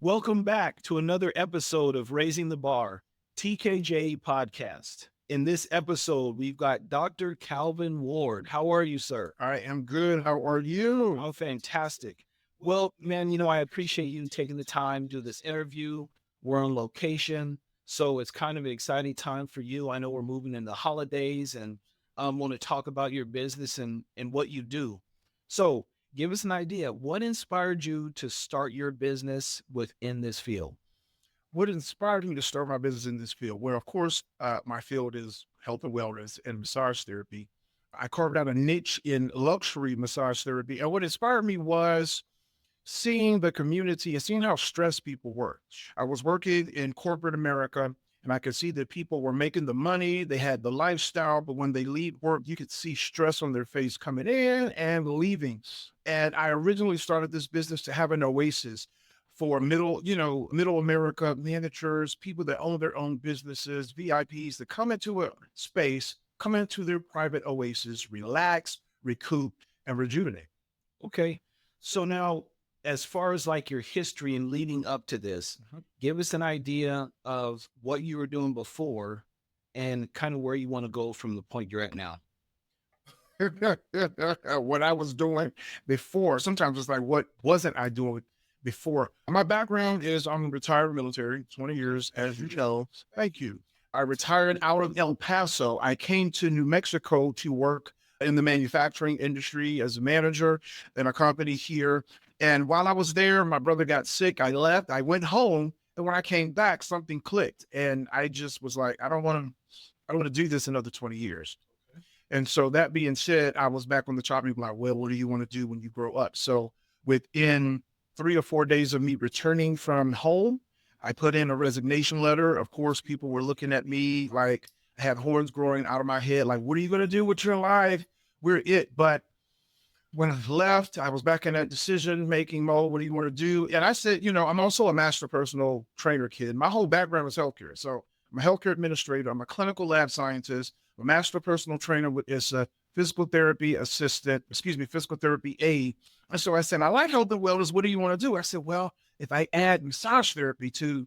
Welcome back to another episode of Raising the Bar, TKJ podcast. In this episode, we've got Dr. Calvin Ward. How are you, sir? I am good. How are you? Oh, fantastic. Well, man, I appreciate you taking the time to do this interview. We're on location, so it's kind of an exciting time for you. I know we're moving into holidays and want to talk about your business and what you do. So, give us an idea. What inspired you to start your business within this field? What inspired me to start my business in this field? Well, of course, my field is health and wellness and massage therapy. I carved out a niche in luxury massage therapy. And what inspired me was seeing the community and seeing how stressed people were. I was working in corporate America and I could see that people were making the money, they had the lifestyle, but when they leave work, you could see stress on their face coming in and leaving. And I originally started this business to have an oasis for middle America managers, people that own their own businesses, VIPs that come into a space, come into their private oasis, relax, recoup, and rejuvenate. Okay. So now, as far as like your history and leading up to this, give us an idea of what you were doing before and kind of where you want to go from the point you're at now. What I was doing before, sometimes it's like, what wasn't I doing before? My background is I'm retired military, 20 years, as you know. Thank you. I retired out of El Paso. I came to New Mexico to work in the manufacturing industry as a manager in a company here. And while I was there, my brother got sick. I left. I went home. And when I came back, something clicked. And I just was like, I don't want to do this another 20 years. And so that being said, I was back on the chopping block. Well, what do you want to do when you grow up? So within 3 or 4 days of me returning from home, I put in a resignation letter. Of course, people were looking at me like I had horns growing out of my head. Like, what are you going to do with your life? We're it. But when I left, I was back in that decision-making mode. What do you want to do? And I said, I'm also a master personal trainer kid. My whole background was healthcare. So I'm a healthcare administrator. I'm a clinical lab scientist. I'm a master personal trainer with is a physical therapy assistant, physical therapy aide. And so I said, I like health and wellness. What do you want to do? I said, well, if I add massage therapy to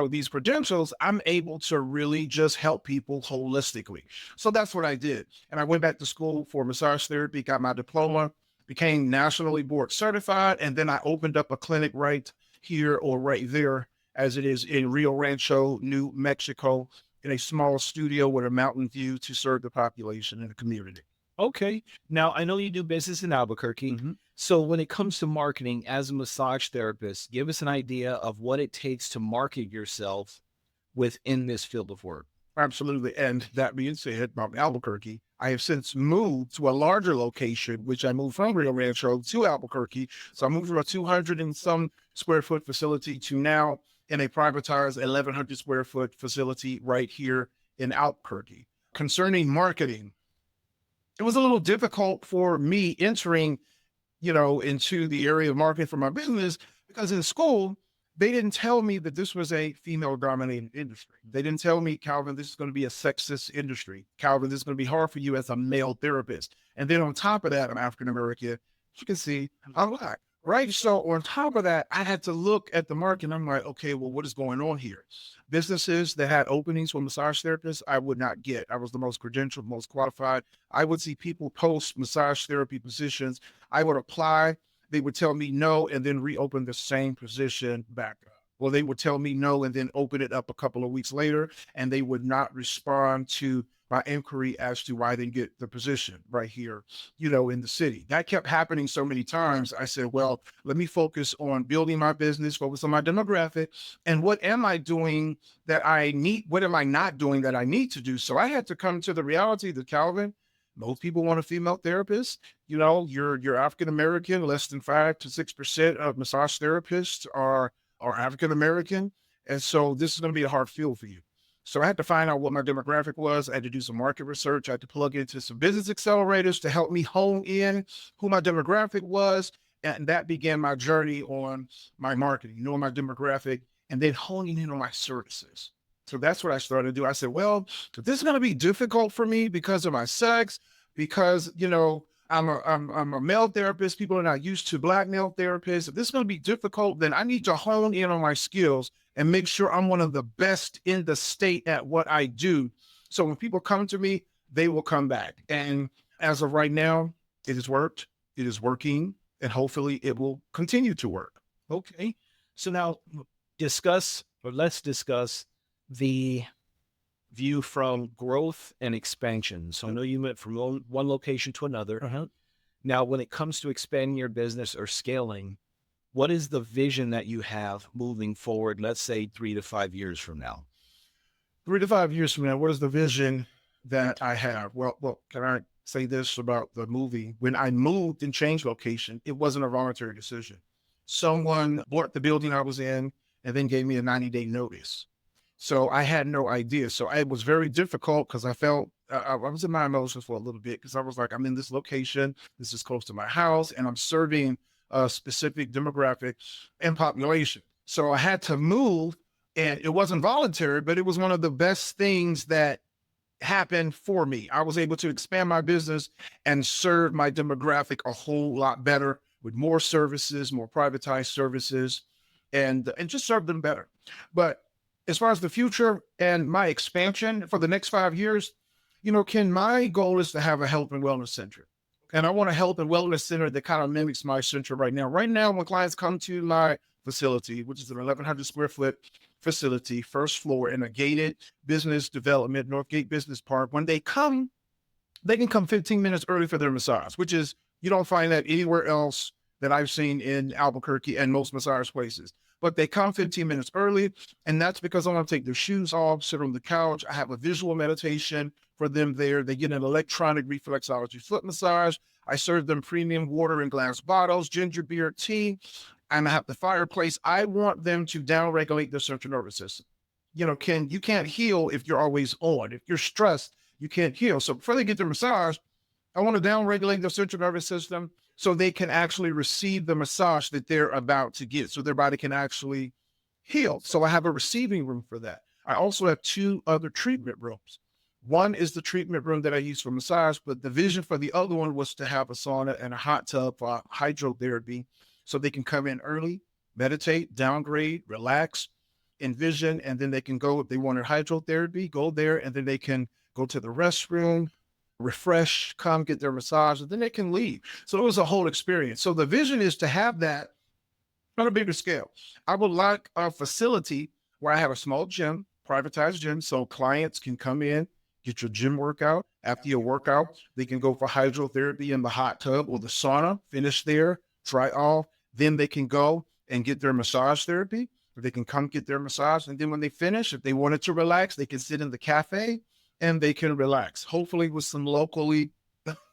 these credentials, I'm able to really just help people holistically. So that's what I did. And I went back to school for massage therapy, got my diploma, became nationally board certified. And then I opened up a clinic right here or right there, as it is in Rio Rancho, New Mexico, in a small studio with a mountain view to serve the population and the community. Okay. Now, I know you do business in Albuquerque. Mm-hmm. So, when it comes to marketing as a massage therapist, give us an idea of what it takes to market yourself within this field of work. Absolutely. And that being said, about Albuquerque, I have since moved to a larger location, which I moved from Rio Rancho to Albuquerque. So I moved from a 200 and some square foot facility to now in a privatized 1,100 square foot facility right here in Albuquerque. Concerning marketing, it was a little difficult for me entering, into the area of marketing for my business because in school, they didn't tell me that this was a female dominated industry. They didn't tell me, Calvin, this is going to be a sexist industry. Calvin, this is going to be hard for you as a male therapist. And then on top of that, I'm African American. As you can see, I'm black, right? So on top of that, I had to look at the market. And I'm like, okay, well, what is going on here? Businesses that had openings for massage therapists, I would not get. I was the most credentialed, most qualified. I would see people post massage therapy positions. I would apply. They would tell me no and then reopen the same position back up. Well, they would tell me no and then open it up a couple of weeks later, and they would not respond to my inquiry as to why they didn't get the position right here, in the city. That kept happening so many times. I said, well, let me focus on building my business, focus on my demographic, and what am I doing that I need? What am I not doing that I need to do? So I had to come to the reality that, Calvin, most people want a female therapist. You're African American. Less than 5 to 6% of massage therapists are African American, and so this is going to be a hard field for you. So I had to find out what my demographic was. I had to do some market research. I had to plug into some business accelerators to help me hone in who my demographic was, and that began my journey on my marketing, knowing my demographic, and then honing in on my services. So that's what I started to do. I said, well, if this is going to be difficult for me because of my sex, because, I'm a male therapist. People are not used to black male therapists. If this is going to be difficult, then I need to hone in on my skills and make sure I'm one of the best in the state at what I do. So when people come to me, they will come back. And as of right now, it has worked. It is working, and hopefully it will continue to work. Okay. So now let's discuss the view from growth and expansion. So I know you went from one location to another. Uh-huh. Now, when it comes to expanding your business or scaling, what is the vision that you have moving forward, let's say 3 to 5 years from now? 3 to 5 years from now, what is the vision that I have? Well, can I say this about the movie? When I moved and changed location, it wasn't a voluntary decision. Someone bought the building I was in and then gave me a 90-day notice. So I had no idea. So it was very difficult because I felt I was in my emotions for a little bit because I was like, I'm in this location. This is close to my house, and I'm serving a specific demographic and population. So I had to move, and it wasn't voluntary, but it was one of the best things that happened for me. I was able to expand my business and serve my demographic a whole lot better with more services, more privatized services, and just serve them better. But as far as the future and my expansion for the next 5 years, Ken, my goal is to have a health and wellness center. And I want a health and wellness center that kind of mimics my center right now. Right now, when clients come to my facility, which is an 1,100 square foot facility, first floor in a gated business development, Northgate Business Park, when they come, they can come 15 minutes early for their massage, which is, you don't find that anywhere else that I've seen in Albuquerque and most massage places. But they come 15 minutes early, and that's because I want to take their shoes off, sit on the couch. I have a visual meditation for them there. They get an electronic reflexology foot massage. I serve them premium water in glass bottles, ginger beer, tea, and I have the fireplace. I want them to downregulate their central nervous system. Ken, you can't heal if you're always on. If you're stressed, you can't heal. So before they get their massage, I want to downregulate their central nervous system so they can actually receive the massage that they're about to get, so their body can actually heal. So I have a receiving room for that. I also have 2 other treatment rooms. One is the treatment room that I use for massage, but the vision for the other one was to have a sauna and a hot tub for hydrotherapy so they can come in early, meditate, downgrade, relax, envision, and then they can go, if they wanted hydrotherapy, go there, and then they can go to the restroom, refresh, come get their massage, and then they can leave. So it was a whole experience. So the vision is to have that on a bigger scale. I would like a facility where I have a small gym, privatized gym, so clients can come in, get your gym workout. After your workout, they can go for hydrotherapy in the hot tub or the sauna, finish there, try off. Then they can go and get their massage therapy, or they can come get their massage. And then when they finish, if they wanted to relax, they can sit in the cafe and they can relax, hopefully with some locally,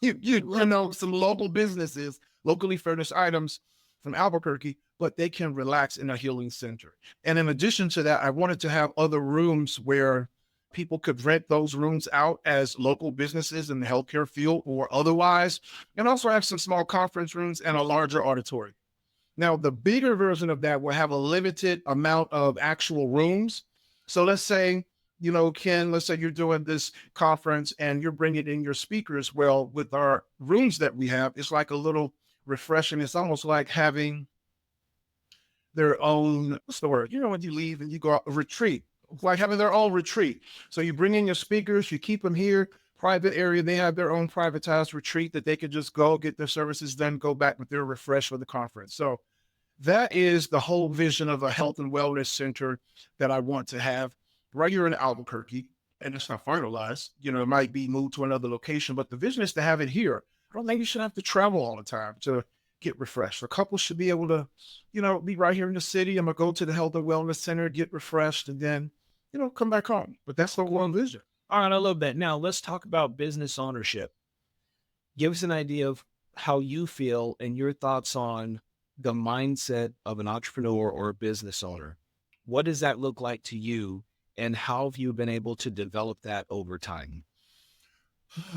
some local businesses, locally furnished items from Albuquerque, but they can relax in a healing center. And in addition to that, I wanted to have other rooms where people could rent those rooms out as local businesses in the healthcare field or otherwise, and also have some small conference rooms and a larger auditorium. Now, the bigger version of that will have a limited amount of actual rooms. So let's say, Ken, let's say you're doing this conference and you're bringing in your speakers. Well, with our rooms that we have, it's like a little refreshing. It's almost like having their own, what's the word? When you leave and you go out, retreat, like having their own retreat. So you bring in your speakers, you keep them here, private area. They have their own privatized retreat that they could just go get their services done, go back with their refresh for the conference. So that is the whole vision of a health and wellness center that I want to have right here in Albuquerque. And it's not finalized. It might be moved to another location, but the vision is to have it here. I don't think you should have to travel all the time to get refreshed. A couple should be able to, be right here in the city. I'm going to go to the health and wellness center, get refreshed, and then, come back home. But that's the one vision. All right, I love that. Now let's talk about business ownership. Give us an idea of how you feel and your thoughts on the mindset of an entrepreneur or a business owner. What does that look like to you, and how have you been able to develop that over time?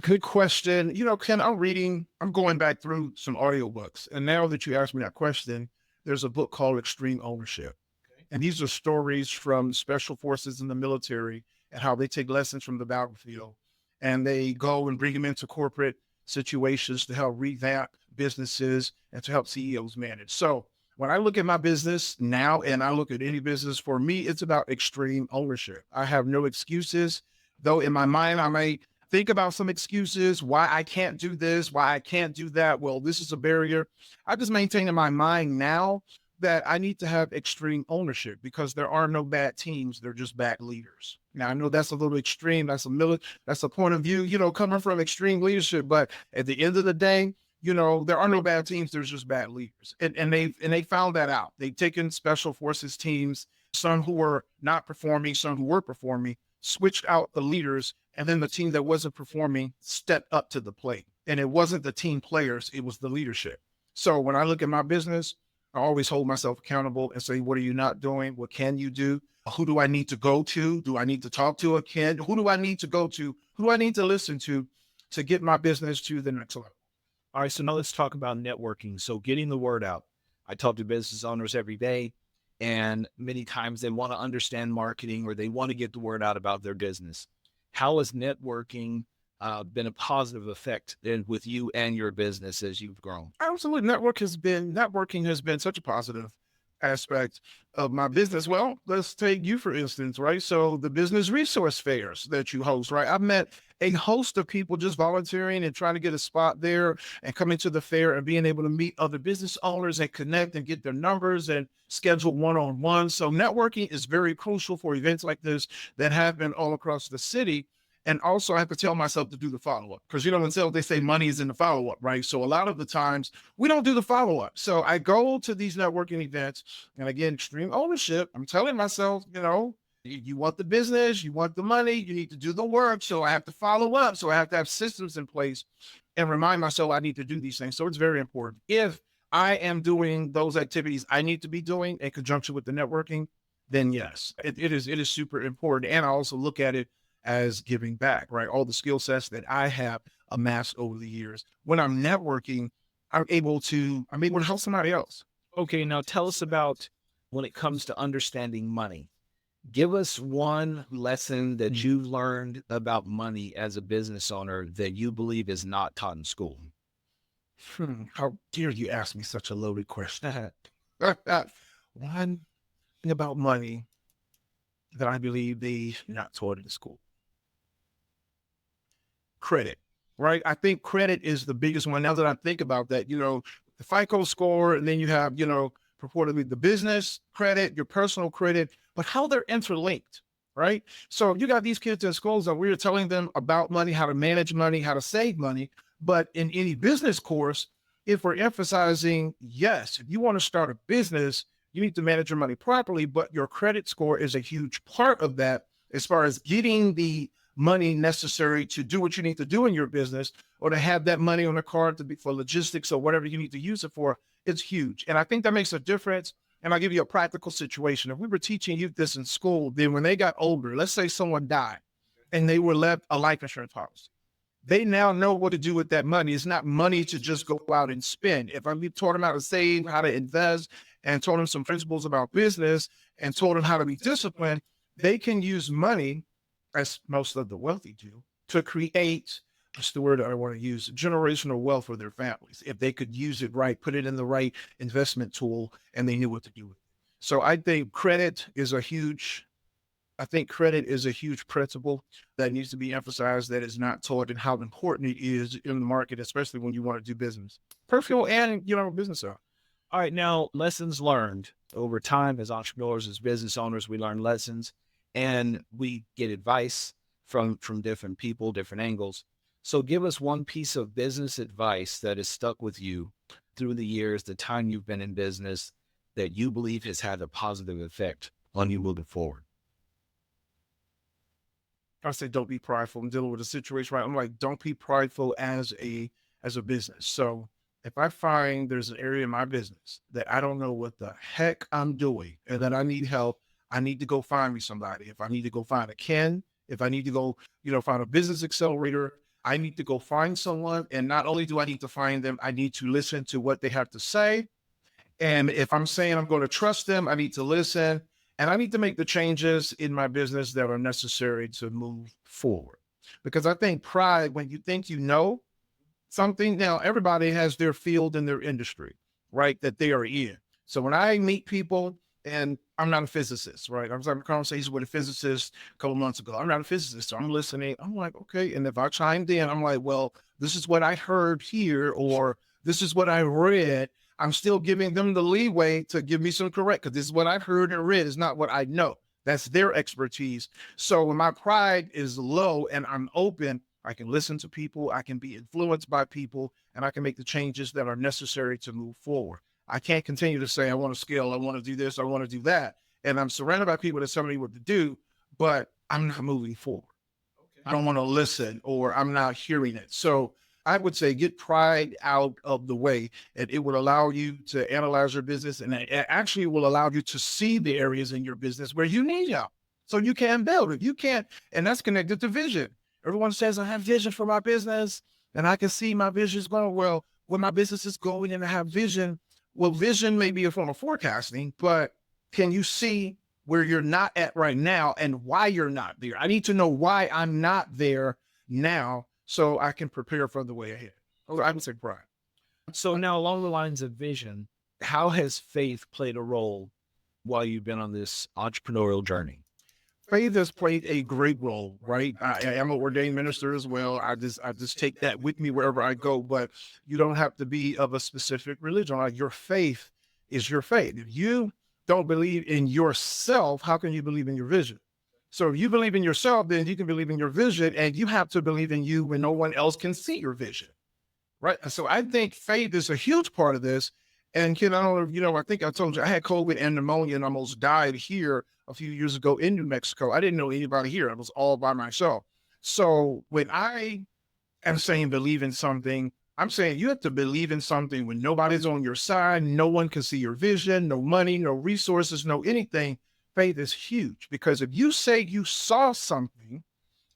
Good question. Ken, I'm going back through some audiobooks. And now that you asked me that question, there's a book called Extreme Ownership. Okay. And these are stories from special forces in the military and how they take lessons from the battlefield and they go and bring them into corporate situations to help revamp businesses and to help CEOs manage. So when I look at my business now and I look at any business, for me, it's about extreme ownership. I have no excuses, though in my mind, I may think about some excuses why I can't do this, why I can't do that. Well, this is a barrier. I just maintain in my mind now that I need to have extreme ownership because there are no bad teams. They're just bad leaders. Now, I know that's a little extreme. That's a point of view, coming from extreme leadership. But at the end of the day, there are no bad teams. There's just bad leaders. And they found that out. They've taken special forces teams, some who were not performing, some who were performing, switched out the leaders, and then the team that wasn't performing stepped up to the plate. And it wasn't the team players, it was the leadership. So when I look at my business, I always hold myself accountable and say, what are you not doing? What can you do? Who do I need to go to? Do I need to talk to a kid? Who do I need to go to? Who do I need to listen to get my business to the next level? All right, so now let's talk about networking. So getting the word out. I talk to business owners every day, and many times they want to understand marketing or they want to get the word out about their business. How has networking been a positive effect with you and your business as you've grown? Absolutely. Networking has been such a positive aspect of my business. Well, let's take you, for instance, right? So the business resource fairs that you host, right? I've met a host of people just volunteering and trying to get a spot there and coming to the fair and being able to meet other business owners and connect and get their numbers and schedule one-on-one. So networking is very crucial for events like this that have been all across the city. And also I have to tell myself to do the follow-up because, until they say money is in the follow-up, right? So a lot of the times we don't do the follow-up. So I go to these networking events and again, extreme ownership. I'm telling myself, you want the business, you want the money, you need to do the work. So I have to follow up. So I have to have systems in place and remind myself I need to do these things. So it's very important. If I am doing those activities I need to be doing in conjunction with the networking, then yes, it is super important. And I also look at it as giving back, right? All the skill sets that I have amassed over the years. When I'm networking, I'm able to help somebody else. Okay, now tell us about when it comes to understanding money. Give us one lesson that you've learned about money as a business owner that you believe is not taught in school. How dare you ask me such a loaded question? One thing about money that I believe they not taught in school. Credit, right? I think credit is the biggest one. Now that I think about that, the FICO score, and then you have, purportedly the business credit, your personal credit, but how they're interlinked, right? So you got these kids in schools that we're telling them about money, how to manage money, how to save money. But in any business course, if we're emphasizing, yes, if you want to start a business, you need to manage your money properly, but your credit score is a huge part of that as far as getting the money necessary to do what you need to do in your business or to have that money on the card to be for logistics or whatever you need to use it for. It's huge. And I think that makes a difference. And I'll give you a practical situation. If we were teaching youth this in school, then when they got older, let's say someone died and they were left a life insurance policy. They now know what to do with that money. It's not money to just go out and spend. If I taught them how to save, how to invest, and taught them some principles about business and taught them how to be disciplined, they can use money, as most of the wealthy do, to create, what's the word I want to use, generational wealth for their families. If they could use it right, put it in the right investment tool, and they knew what to do with it. So I think credit is a huge principle that needs to be emphasized that is not taught and how important it is in the market, especially when you want to do business. Personal and, business owner. All right, now lessons learned over time as entrepreneurs, as business owners, we learn lessons and we get advice from different people, different angles. So give us one piece of business advice that has stuck with you through the years, the time you've been in business, that you believe has had a positive effect on you moving forward. I say, don't be prideful. I'm dealing with a situation, right? I'm like, don't be prideful as a business. So if I find there's an area in my business that I don't know what the heck I'm doing and that I need help, I need to go find me somebody. If I need to go find a Ken, if I need to go, find a business accelerator, I need to go find someone. And not only do I need to find them, I need to listen to what they have to say. And if I'm saying I'm going to trust them, I need to listen. And I need to make the changes in my business that are necessary to move forward. Because I think pride, when you think something. Now, everybody has their field and their industry, right, that they are in. So when I meet people, and I'm not a physicist, right? I was having a conversation with a physicist a couple months ago. I'm not a physicist, so I'm listening. I'm like, okay. And if I chimed in, I'm like, well, this is what I heard here, or this is what I read. I'm still giving them the leeway to give me some correct, because this is what I've heard and read, is not what I know. That's their expertise. So when my pride is low and I'm open, I can listen to people, I can be influenced by people, and I can make the changes that are necessary to move forward. I can't continue to say, I want to scale, I want to do this, I want to do that. And I'm surrounded by people that tell me what to do, but I'm not moving forward. Okay. I don't want to listen, or I'm not hearing it. So I would say get pride out of the way, and it would allow you to analyze your business, and it actually will allow you to see the areas in your business where you need help. So you can build it. You can't, and that's connected to vision. Everyone says, I have vision for my business, and I can see my vision is going well. When my business is going and I have vision, well, vision may be a form of forecasting, but can you see where you're not at right now and why you're not there? I need to know why I'm not there now, so I can prepare for the way ahead. I would say pride. So now, along the lines of vision, how has faith played a role while you've been on this entrepreneurial journey? Faith has played a great role, right? I am an ordained minister as well. I just take that with me wherever I go, but you don't have to be of a specific religion. Like, your faith is your faith. If you don't believe in yourself, how can you believe in your vision? So if you believe in yourself, then you can believe in your vision, and you have to believe in you when no one else can see your vision, right? So I think faith is a huge part of this. And Ken, I don't know if you know, I think I told you I had COVID and pneumonia and almost died here a few years ago in New Mexico. I didn't know anybody here. I was all by myself. So when I am saying believe in something, I'm saying you have to believe in something when nobody's on your side, no one can see your vision, no money, no resources, no anything. Faith is huge, because if you say you saw something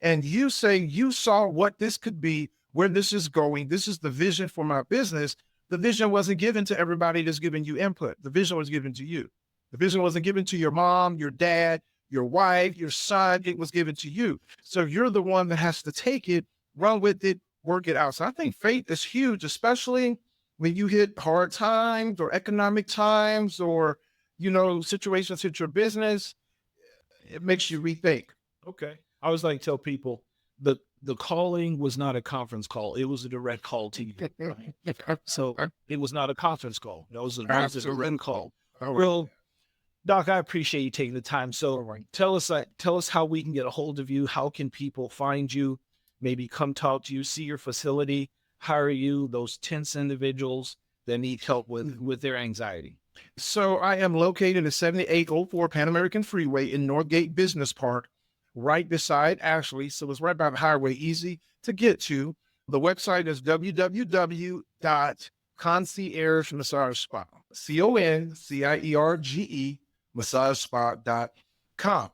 and you say you saw what this could be, where this is going, this is the vision for my business. The vision wasn't given to everybody that's giving you input. The vision was given to you. The vision wasn't given to your mom, your dad, your wife, your son. It was given to you. So you're the one that has to take it, run with it, work it out. So I think faith is huge, especially when you hit hard times or economic times, or, you know, situations hit your business. It makes you rethink. Okay. I always like to tell people the calling was not a conference call. It was a direct call to you. So it was not a conference call. That was a direct call. Well, Doc, I appreciate you taking the time. So tell us how we can get a hold of you. How can people find you? Maybe come talk to you, see your facility, hire you, those tense individuals that need help with their anxiety. So I am located at 7804 Pan American Freeway in Northgate Business Park, right beside Ashley. So it's right by the highway, easy to get to. The website is www.concierge massage spa, CONCIERGE massagespa.com.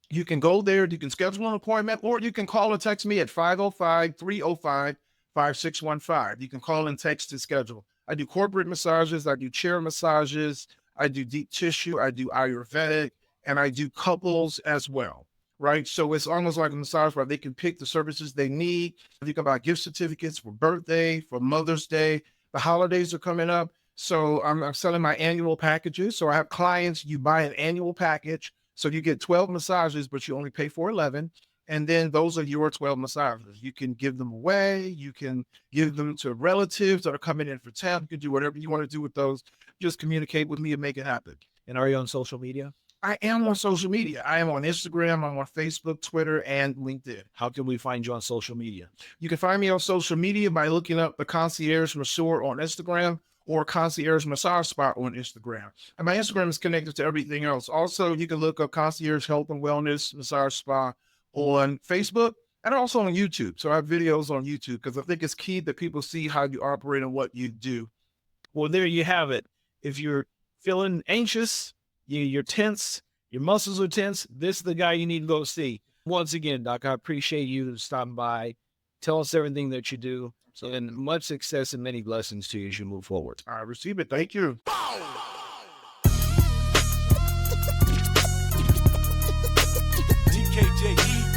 You can go there, you can schedule an appointment, or you can call or text me at 505-305-5615. You can call and text to schedule. I do corporate massages, I do chair massages, I do deep tissue, I do Ayurvedic, and I do couples as well, right? So it's almost like a massage where they can pick the services they need. You can buy gift certificates for birthday, for Mother's Day. The holidays are coming up. So I'm selling my annual packages. So I have clients, you buy an annual package. So you get 12 massages, but you only pay for 11. And then those are your 12 massages. You can give them away. You can give them to relatives that are coming in for town. You can do whatever you want to do with those. Just communicate with me and make it happen. And are you on social media? I am on social media. I am on Instagram, I'm on Facebook, Twitter, and LinkedIn. How can we find you on social media? You can find me on social media by looking up the Concierge Masseur on Instagram, or Concierge Massage Spot on Instagram. And my Instagram is connected to everything else. Also, you can look up Concierge Health and Wellness Massage Spa on Facebook and also on YouTube. So I have videos on YouTube, because I think it's key that people see how you operate and what you do. Well, there you have it. If you're feeling anxious, you're tense, your muscles are tense, this is the guy you need to go see. Once again, Doc, I appreciate you stopping by. Tell us everything that you do. So, and much success and many blessings to you as you move forward. I receive it. Thank you. DKJE.